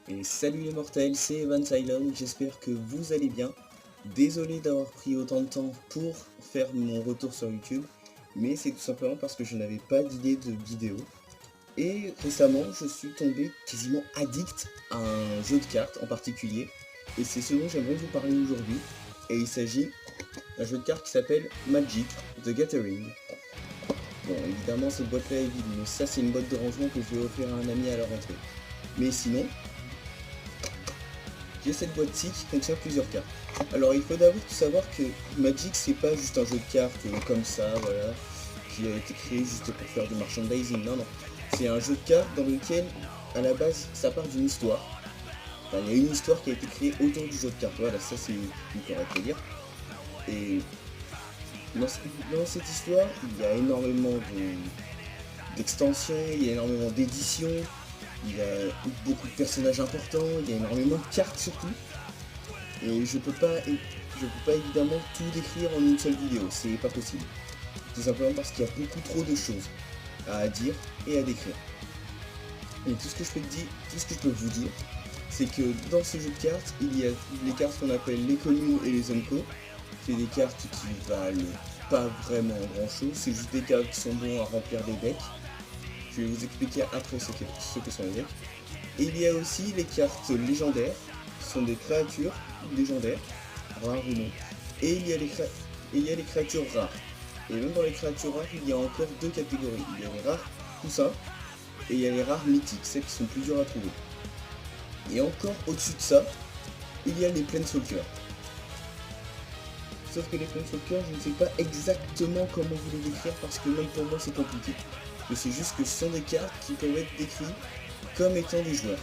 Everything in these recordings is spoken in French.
Et salut les mortels, c'est Evan Cylon, j'espère que vous allez bien. Désolé d'avoir pris autant de temps pour faire mon retour sur YouTube, mais c'est tout simplement parce que je n'avais pas d'idée de vidéo. Et récemment, je suis tombé quasiment addict à un jeu de cartes en particulier, et c'est ce dont j'aimerais vous parler aujourd'hui. Et il s'agit d'un jeu de cartes qui s'appelle Magic: The Gathering. Bon, évidemment cette boîte-là est vide, mais ça c'est une boîte de rangement que je vais offrir à un ami à la rentrée. Mais sinon, j'ai cette boîte-ci qui contient plusieurs cartes. Alors il faut d'abord savoir que Magic c'est pas juste un jeu de cartes comme ça, voilà, qui a été créé juste pour faire du merchandising, non. C'est un jeu de cartes dans lequel, à la base, ça part d'une histoire. Enfin, il y a une histoire qui a été créée autour du jeu de cartes, voilà, ça c'est plus correct à dire. Et dans cette histoire, il y a énormément d'extensions, il y a énormément d'éditions, il y a beaucoup de personnages importants, il y a énormément de cartes surtout. Et je peux pas évidemment tout décrire en une seule vidéo, c'est pas possible. Tout simplement parce qu'il y a beaucoup trop de choses à dire et à décrire. Et tout ce que je peux vous dire, c'est que dans ce jeu de cartes, il y a les cartes qu'on appelle les communes et les unco. C'est des cartes qui valent pas vraiment grand chose, c'est juste des cartes qui sont bons à remplir des decks. Je vais vous expliquer après ce que sont les decks. Et il y a aussi les cartes légendaires, qui sont des créatures légendaires, rares ou non. Et il y a les créatures rares. Et même dans les créatures rares, il y a encore deux catégories. Il y a les rares poussins et il y a les rares mythiques, celles qui sont plus dures à trouver. Et encore au-dessus de ça, il y a les Planeswalkers. Sauf que les Planeswalkers, je ne sais pas exactement comment vous les décrire parce que même pour moi c'est compliqué. Mais c'est juste que ce sont des cartes qui peuvent être décrites comme étant des joueurs.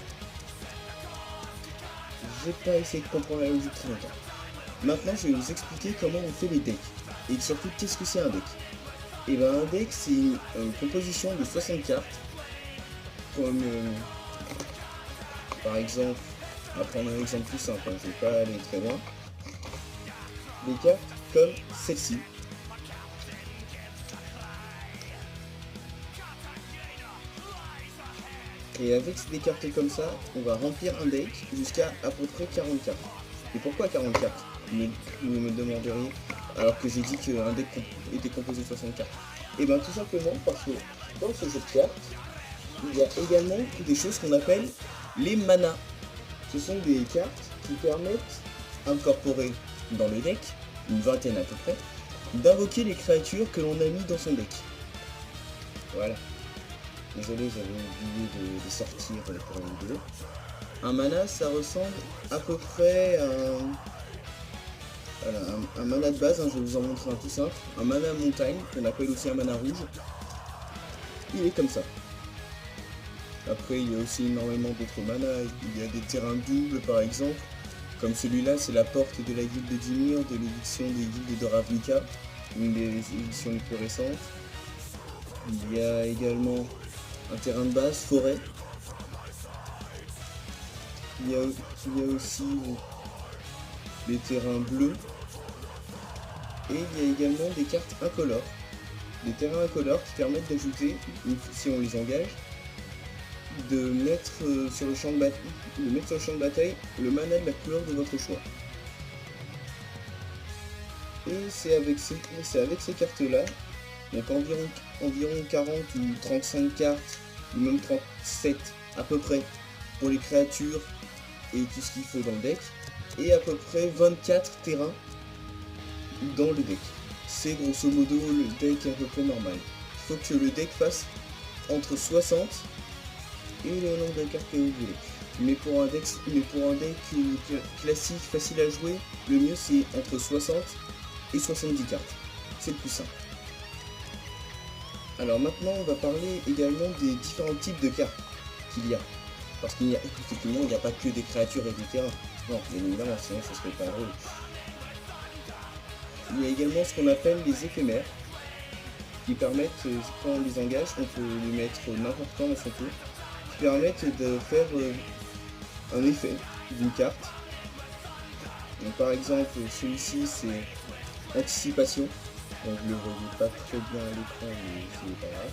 Je vais pas essayer de comprendre la logique très longtemps. Maintenant, je vais vous expliquer comment on fait les decks. Et surtout, qu'est-ce que c'est un deck? Et bien un deck, c'est une composition de 60 cartes. Comme, par exemple, on va prendre un exemple plus simple, hein, je ne vais pas aller très loin. Des cartes comme celle-ci. Et avec des cartes comme ça, on va remplir un deck jusqu'à à peu près 40 cartes. Et pourquoi 40 cartes? Vous me demanderiez, alors que j'ai dit qu'un deck était composé de 60 cartes. Et bien tout simplement parce que dans ce jeu de cartes, il y a également des choses qu'on appelle les manas. Ce sont des cartes qui permettent, incorporées dans le deck, une vingtaine à peu près, d'invoquer les créatures que l'on a mis dans son deck. Voilà. Désolé, j'avais oublié de sortir pour la vidéo. Un mana, ça ressemble à peu près à un mana de base, hein, je vais vous en montrer un tout simple. Un mana montagne, qu'on appelle aussi un mana rouge. Il est comme ça. Après, il y a aussi énormément d'autres manas. Il y a des terrains doubles, par exemple. Comme celui-là, c'est la porte de la guilde de Dimir, de l'édition des guildes de Ravnica, une des éditions les plus récentes. Il y a également un terrain de base, forêt. Il y a aussi des terrains bleus. Et il y a également des cartes incolores. Des terrains incolores qui permettent d'ajouter, si on les engage, de mettre sur le champ de bataille le mana de la couleur de votre choix. Et c'est avec ces cartes-là, donc environ 40 ou 35 cartes, ou même 37 à peu près, pour les créatures et tout ce qu'il faut dans le deck, et à peu près 24 terrains dans le deck. C'est grosso modo le deck à peu près normal. Il faut que le deck fasse entre 60 et le nombre de cartes que vous voulez. Mais pour un deck classique, facile à jouer, le mieux c'est entre 60 et 70 cartes. C'est le plus simple. Alors maintenant on va parler également des différents types de cartes qu'il y a. Parce qu'il n'y a effectivement il n'y a pas que des créatures et des terrains. Non, bien évidemment, sinon ça serait pas drôle. Il y a également ce qu'on appelle les éphémères, qui permettent, quand on les engage, on peut les mettre n'importe quand dans son tour, qui permettent de faire un effet d'une carte. Donc, par exemple, celui-ci c'est anticipation, donc je le voyais pas très bien à l'écran, mais c'est pas grave.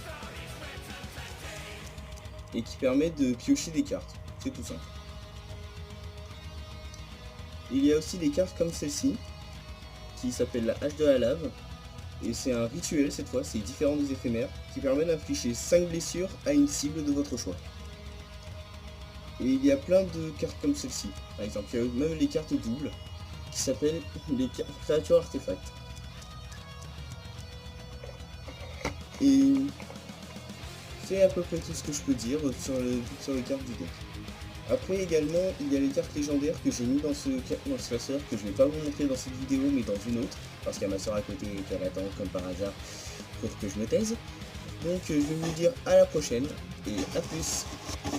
Et qui permet de piocher des cartes, c'est tout simple. Il y a aussi des cartes comme celle-ci, qui s'appelle la hache de la lave. Et c'est un rituel cette fois, c'est différent des éphémères, qui permet d'infliger 5 blessures à une cible de votre choix. Et il y a plein de cartes comme celle-ci. Par exemple, il y a même les cartes doubles, qui s'appellent les créatures artefacts. Et c'est à peu près tout ce que je peux dire sur les cartes du deck. Après également, il y a les cartes légendaires que j'ai mis dans ce classeur, que je ne vais pas vous montrer dans cette vidéo, mais dans une autre, parce qu'il y a ma soeur à côté et qu'elle attend comme par hasard pour que je me taise. Donc je vais vous dire à la prochaine, et à plus.